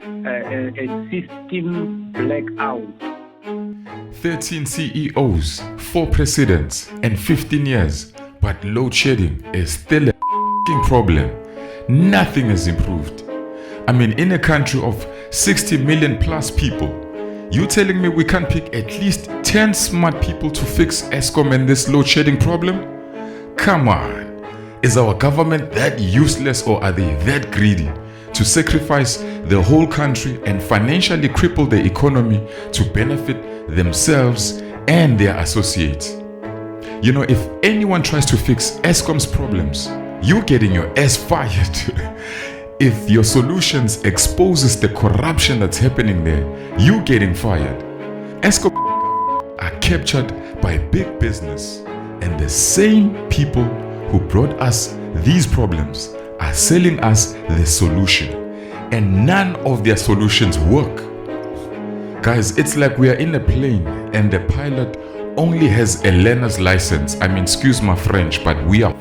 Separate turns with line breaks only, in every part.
a system blackout.
13 CEOs, 4 presidents, and 15 years, but load shedding is still a problem. Nothing has improved. I mean, in a country of 60 million plus people, you telling me we can't pick at least 10 smart people to fix Eskom and this load shedding problem? Come on. Is our government that useless, or are they that greedy to sacrifice the whole country and financially cripple the economy to benefit themselves and their associates? You know, if anyone tries to fix Eskom's problems, you're getting your ass fired. If your solutions exposes the corruption that's happening there, you're getting fired. Eskom are captured by big business, and the same people who brought us these problems are selling us the solution, and none of their solutions work. Guys, it's like we are in a plane and the pilot only has a learner's license. I mean, excuse my French, but we are.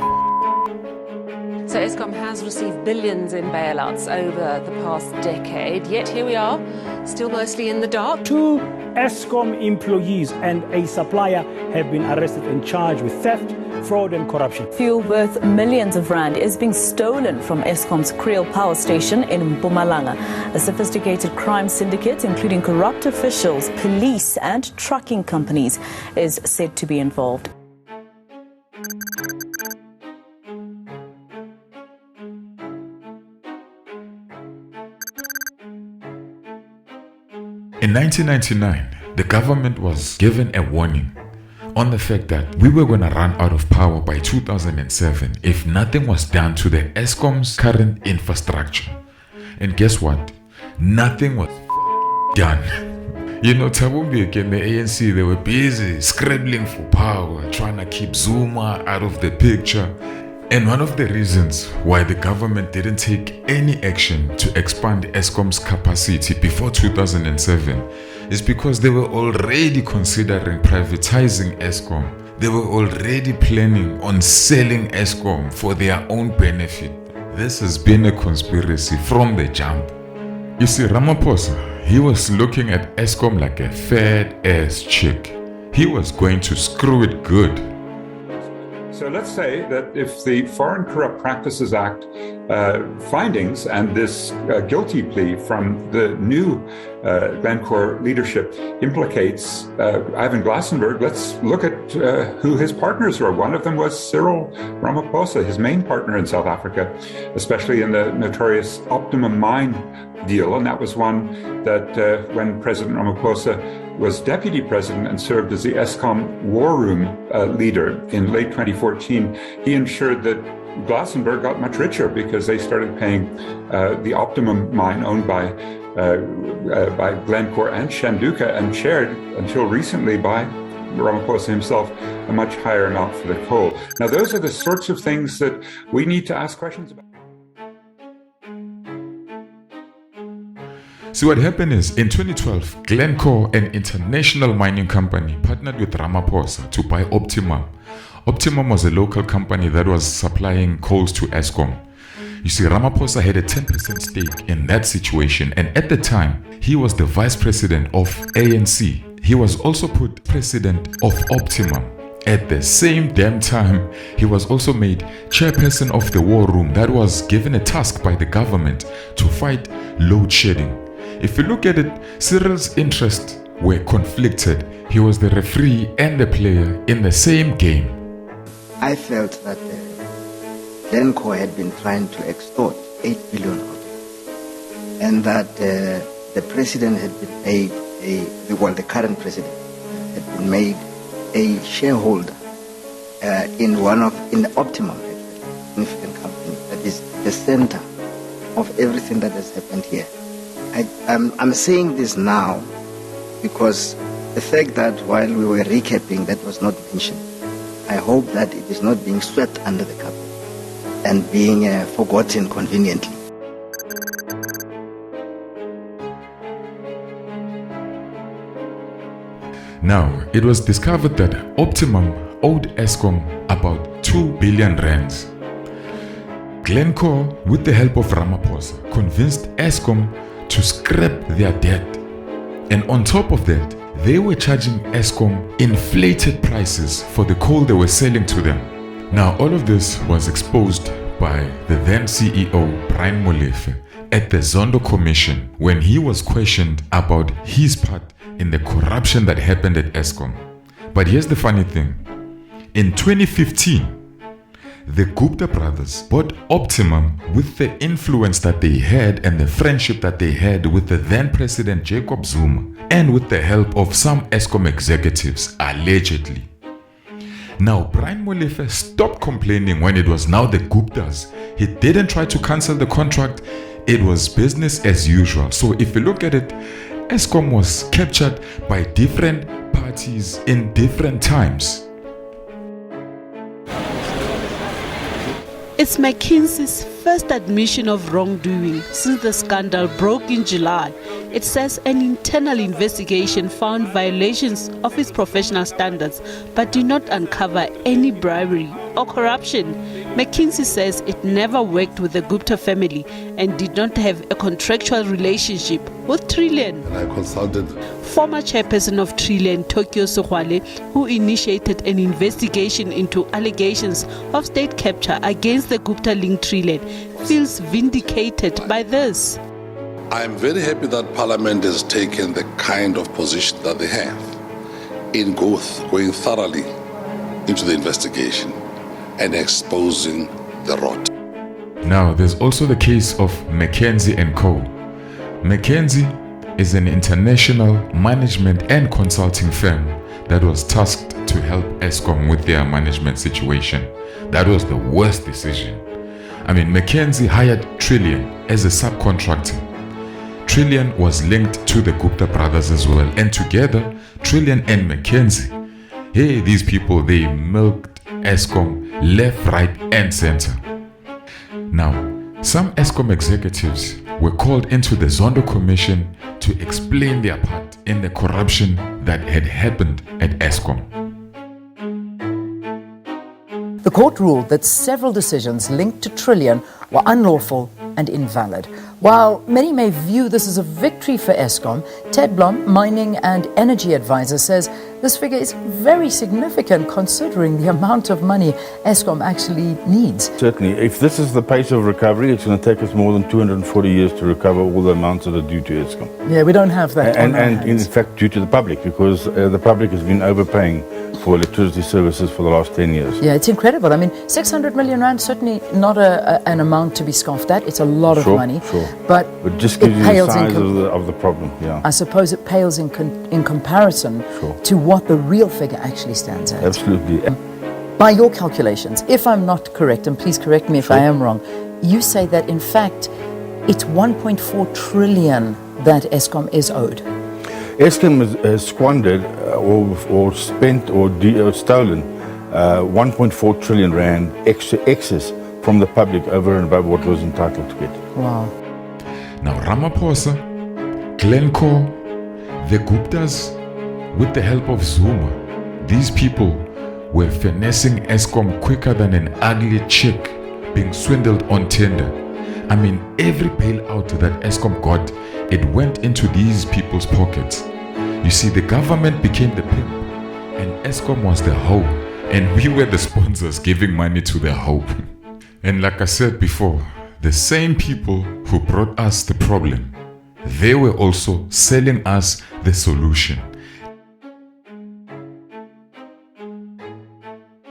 So Eskom has received billions in bailouts over the past decade, yet here we are, still mostly in the dark.
2 Eskom employees and a supplier have been arrested and charged with theft, fraud and corruption.
Fuel worth millions of rand is being stolen from Eskom's Kriel power station in Mpumalanga. A sophisticated crime syndicate, including corrupt officials, police and trucking companies, is said to be involved.
In 1999, the government was given a warning on the fact that we were going to run out of power by 2007 if nothing was done to the Eskom's current infrastructure. And guess what? Nothing was done. You know, Thabo Mbeki and the ANC, they were busy scrabbling for power, trying to keep Zuma out of the picture. And one of the reasons why the government didn't take any action to expand Eskom's capacity before 2007 is because they were already considering privatizing Eskom. They were already planning on selling Eskom for their own benefit. This has been a conspiracy from the jump. You see, Ramaphosa, he was looking at Eskom like a fat-ass chick. He was going to screw it good.
So let's say that if the Foreign Corrupt Practices Act findings and this guilty plea from the new Glencore leadership implicates Ivan Glassenberg, let's look at who his partners were. One of them was Cyril Ramaphosa, his main partner in South Africa, especially in the notorious Optimum Mine deal. And that was one that when President Ramaphosa was deputy president and served as the Eskom war room leader in late 2014, he ensured that Glassenberg got much richer because they started paying the Optimum mine owned by Glencore and Shanduka and shared until recently by Ramaphosa himself a much higher amount for the coal. Now, those are the sorts of things that we need to ask questions about.
See, what happened is, in 2012, Glencore, an international mining company, partnered with Ramaphosa to buy Optimum. Optimum was a local company that was supplying coals to Eskom. You see, Ramaphosa had a 10% stake in that situation, and at the time, he was the vice president of ANC. He was also put president of Optimum. At the same damn time, he was also made chairperson of the war room that was given a task by the government to fight load shedding. If you look at it, Cyril's interests were conflicted. He was the referee and the player in the same game.
I felt that Glencore had been trying to extort 8 billion out of it, and that the president had been made the current president had been made a shareholder in the Optimum, a significant company that is the center of everything that has happened here. I'm saying this now because the fact that while we were recapping that was not mentioned, I hope that it is not being swept under the carpet and being forgotten conveniently.
Now, it was discovered that Optimum owed Eskom about 2 billion rands. Glencore, with the help of Ramaphosa, convinced Eskom to scrap their debt. And on top of that, they were charging Eskom inflated prices for the coal they were selling to them. Now, all of this was exposed by the then CEO Brian Molefe at the Zondo Commission when he was questioned about his part in the corruption that happened at Eskom. But here's the funny thing. In 2015, the Gupta brothers bought Optimum with the influence that they had and the friendship that they had with the then President Jacob Zuma and with the help of some Eskom executives, allegedly. Now, Brian Molefe stopped complaining when it was now the Guptas. He didn't try to cancel the contract. It was business as usual. So if you look at it, Eskom was captured by different parties in different times.
It's McKinsey's first admission of wrongdoing since the scandal broke in July. It says an internal investigation found violations of its professional standards but did not uncover any bribery or corruption. McKinsey says it never worked with the Gupta family and did not have a contractual relationship with Trillian.
And I consulted
Former chairperson of Trillian, Tokyo Sohwale, who initiated an investigation into allegations of state capture against the Gupta-linked Trillian, feels vindicated by this.
I am very happy that Parliament has taken the kind of position that they have in going thoroughly into the investigation and exposing the rot.
Now, there's also the case of McKensey and Co. McKensey is an international management and consulting firm that was tasked to help Eskom with their management situation. That was the worst decision. I mean, McKensey hired Trillian as a subcontractor. Trillian was linked to the Gupta brothers as well, and together, Trillian and McKensey, hey, these people, they milked Eskom left, right, and center. Now, some Eskom executives were called into the Zondo Commission to explain their part in the corruption that had happened at Eskom.
The court ruled that several decisions linked to Trillian were unlawful and invalid. While many may view this as a victory for Eskom, Ted Blom, mining and energy advisor, says this figure is very significant considering the amount of money Eskom actually needs.
Certainly, if this is the pace of recovery, it's going to take us more than 240 years to recover all the amounts that are due to Eskom.
Yeah, we don't have that on our
And in
hands.
fact, due to the public, because the public has been overpaying for electricity services for the last 10 years.
Yeah, it's incredible. I mean, 600 million rand, certainly not an amount to be scoffed at. It's a lot of money.
Sure.
But
It just
it
gives you the
pales
size
in
of the problem, yeah.
I suppose it pales in comparison
Sure.
to what the real figure actually stands at.
Absolutely.
By your calculations, if I'm not correct, and please correct me if I am wrong, you say that in fact it's 1.4 trillion that Eskom is owed.
Eskom has squandered or spent or stolen 1.4 trillion rand excess from the public over and above what was entitled to get.
Wow.
Now, Ramaphosa, Glencore, the Guptas, with the help of Zuma, these people were finessing Eskom quicker than an ugly chick being swindled on Tinder. I mean, every bailout that Eskom got, it went into these people's pockets. You see, the government became the pimp, and Eskom was the hoe, and we were the sponsors giving money to the hoe. And like I said before, the same people who brought us the problem, they were also selling us the solution.